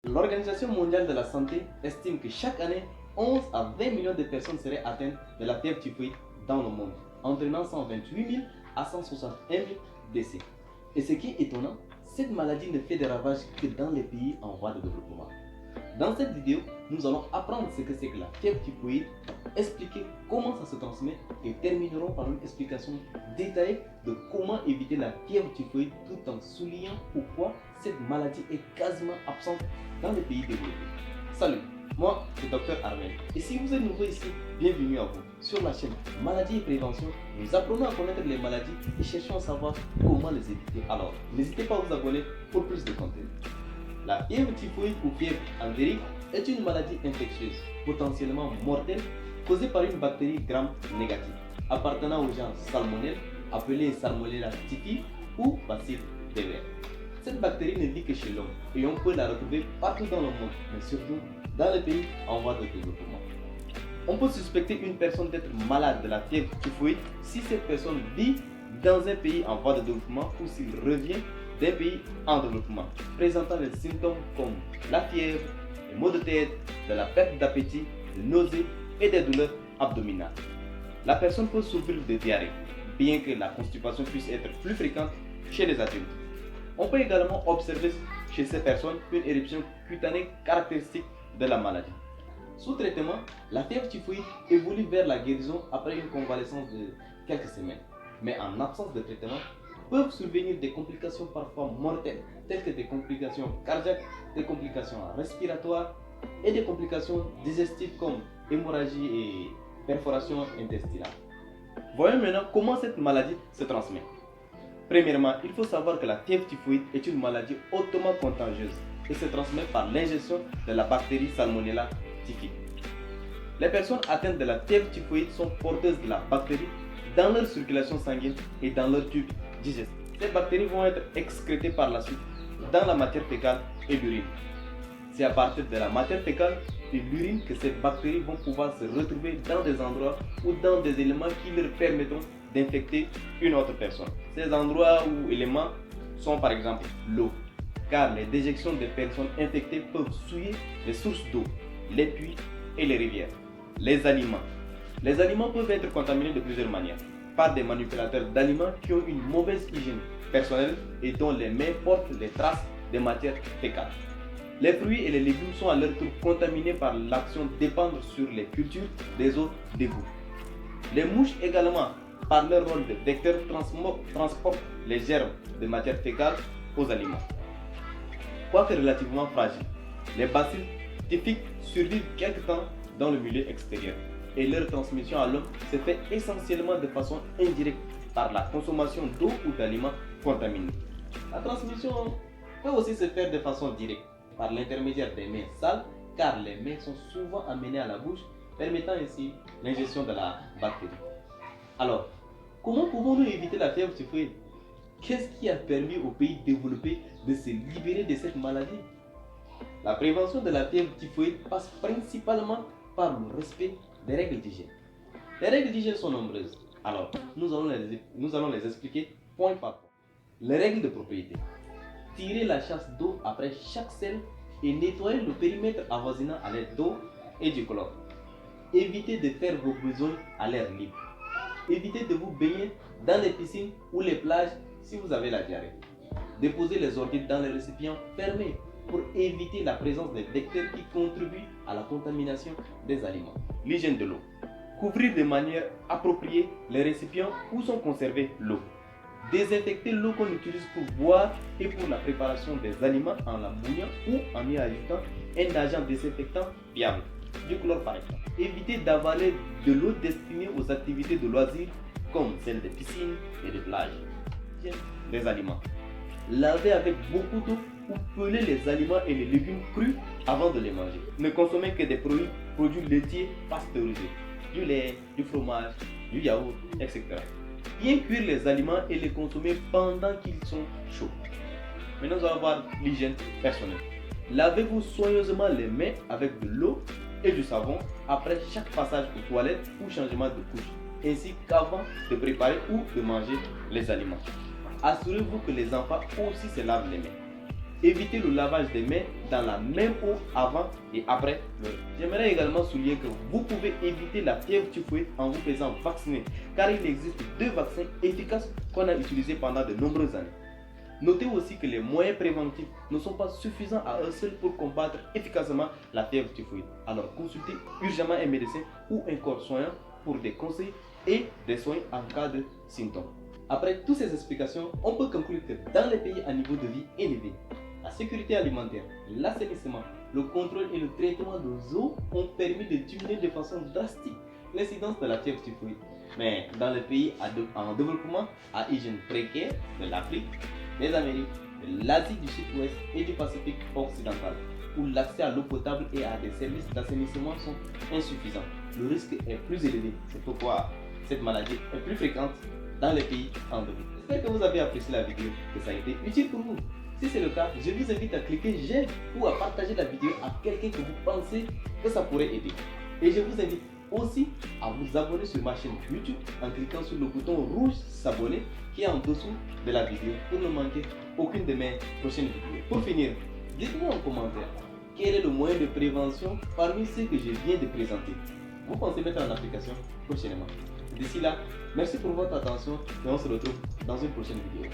L'Organisation mondiale de la santé estime que chaque année, 11 à 20 millions de personnes seraient atteintes de la fièvre typhoïde dans le monde, entraînant 128 000 à 161 000 décès. Et ce qui est étonnant, cette maladie ne fait des ravages que dans les pays en voie de développement. Dans cette vidéo, nous allons apprendre ce que c'est que la fièvre typhoïde, expliquer comment ça se transmet et terminerons par une explication détaillée de comment éviter la fièvre typhoïde tout en soulignant pourquoi cette maladie est quasiment absente dans les pays développés. Salut, moi c'est Dr Armel et si vous êtes nouveau ici, bienvenue à vous. Sur la chaîne Maladie et Prévention, nous apprenons à connaître les maladies et cherchons à savoir comment les éviter. Alors, n'hésitez pas à vous abonner pour plus de contenu. La fièvre typhoïde ou fièvre entérique est une maladie infectieuse, potentiellement mortelle, causée par une bactérie gram négative, appartenant au genre Salmonelle, appelée Salmonella typhi ou Bacille Dever. Cette bactérie ne vit que chez l'homme et on peut la retrouver partout dans le monde, mais surtout dans les pays en voie de développement. On peut suspecter une personne d'être malade de la fièvre typhoïde si cette personne vit dans un pays en voie de développement ou s'il revient d'un pays en développement, présentant des symptômes comme la fièvre, les maux de tête, de la perte d'appétit, des nausées et des douleurs abdominales. La personne peut souffrir de diarrhée, bien que la constipation puisse être plus fréquente chez les adultes. On peut également observer chez ces personnes une éruption cutanée caractéristique de la maladie. Sous traitement, la fièvre typhoïde évolue vers la guérison après une convalescence de quelques semaines. Mais en absence de traitement, peuvent survenir des complications parfois mortelles, telles que des complications cardiaques, des complications respiratoires et des complications digestives comme hémorragie et perforation intestinale. Voyons maintenant comment cette maladie se transmet. Premièrement, il faut savoir que la fièvre typhoïde est une maladie hautement contagieuse et se transmet par l'ingestion de la bactérie Salmonella typhi. Les personnes atteintes de la fièvre typhoïde sont porteuses de la bactérie dans leur circulation sanguine et dans leur tube digestif. Ces bactéries vont être excrétées par la suite dans la matière fécale et l'urine. C'est à partir de la matière fécale et l'urine que ces bactéries vont pouvoir se retrouver dans des endroits ou dans des éléments qui leur permettront d'infecter une autre personne. Ces endroits ou éléments sont par exemple l'eau, car les déjections des personnes infectées peuvent souiller les sources d'eau, les puits et les rivières. Les aliments. Les aliments peuvent être contaminés de plusieurs manières, par des manipulateurs d'aliments qui ont une mauvaise hygiène personnelle et dont les mains portent les traces de matière fécale. Les fruits et les légumes sont à leur tour contaminés par l'action d'épandre sur les cultures des eaux d'égout. Les mouches également, par leur rôle de vecteur, transportent les germes de matière fécale aux aliments. Quoique relativement fragiles, les bacilles typhiques survivent quelque temps dans le milieu extérieur et leur transmission à l'homme se fait essentiellement de façon indirecte par la consommation d'eau ou d'aliments contaminés. La transmission peut aussi se faire de façon directe par l'intermédiaire des mains sales car les mains sont souvent amenées à la bouche permettant ainsi l'ingestion de la bactérie. Alors, comment pouvons-nous éviter la fièvre typhoïde? Qu'est-ce qui a permis aux pays développés de se libérer de cette maladie? La prévention de la fièvre typhoïde passe principalement par le respect des règles d'hygiène. Les règles d'hygiène sont nombreuses. Alors, nous allons les expliquer point par point. Les règles de propriété. Tirer la chasse d'eau après chaque selle et nettoyer le périmètre avoisinant à l'aide d'eau et du chlore. Évitez de faire vos besoins à l'air libre. Évitez de vous baigner dans les piscines ou les plages si vous avez la diarrhée. Déposez les ordures dans les récipients fermés pour éviter la présence des vecteurs qui contribuent à la contamination des aliments. L'hygiène de l'eau. Couvrir de manière appropriée les récipients où sont conservées l'eau. Désinfecter l'eau qu'on utilise pour boire et pour la préparation des aliments en la mouillant ou en y ajoutant un agent désinfectant fiable, du chlore par exemple. Éviter d'avaler de l'eau destinée aux activités de loisirs comme celles des piscines et des plages. Des aliments. Laver avec beaucoup d'eau ou peler les aliments et les légumes crus avant de les manger. Ne consommez que des produits laitiers pasteurisés, du lait, du fromage, du yaourt, etc. Bien cuire les aliments et les consommer pendant qu'ils sont chauds. Maintenant, nous allons voir l'hygiène personnelle. Lavez-vous soigneusement les mains avec de l'eau et du savon après chaque passage aux toilettes ou changement de couche, ainsi qu'avant de préparer ou de manger les aliments. Assurez-vous que les enfants aussi se lavent les mains. éviter le lavage des mains dans la même eau avant et après le repas. J'aimerais également souligner que vous pouvez éviter la fièvre typhoïde en vous faisant vacciner, car il existe 2 vaccins efficaces qu'on a utilisés pendant de nombreuses années. Notez aussi que les moyens préventifs ne sont pas suffisants à eux seuls pour combattre efficacement la fièvre typhoïde. Alors consultez urgemment un médecin ou un corps soignant pour des conseils et des soins en cas de symptômes. Après toutes ces explications, on peut conclure que dans les pays à niveau de vie élevé, la sécurité alimentaire, l'assainissement, le contrôle et le traitement des eaux ont permis de diminuer de façon drastique l'incidence de la fièvre typhoïde. Mais dans les pays en développement à hygiène précaire de l'Afrique, des Amériques, de l'Asie du Sud-Ouest et du Pacifique occidental, où l'accès à l'eau potable et à des services d'assainissement sont insuffisants, le risque est plus élevé. C'est pourquoi cette maladie est plus fréquente dans les pays en développement. J'espère que vous avez apprécié la vidéo, que ça a été utile pour vous. Si c'est le cas, je vous invite à cliquer j'aime ou à partager la vidéo à quelqu'un que vous pensez que ça pourrait aider. Et je vous invite aussi à vous abonner sur ma chaîne YouTube en cliquant sur le bouton rouge s'abonner qui est en dessous de la vidéo pour ne manquer aucune de mes prochaines vidéos. Pour finir, dites-moi en commentaire quel est le moyen de prévention parmi ceux que je viens de présenter. Vous pensez mettre en application prochainement. D'ici là, merci pour votre attention et on se retrouve dans une prochaine vidéo.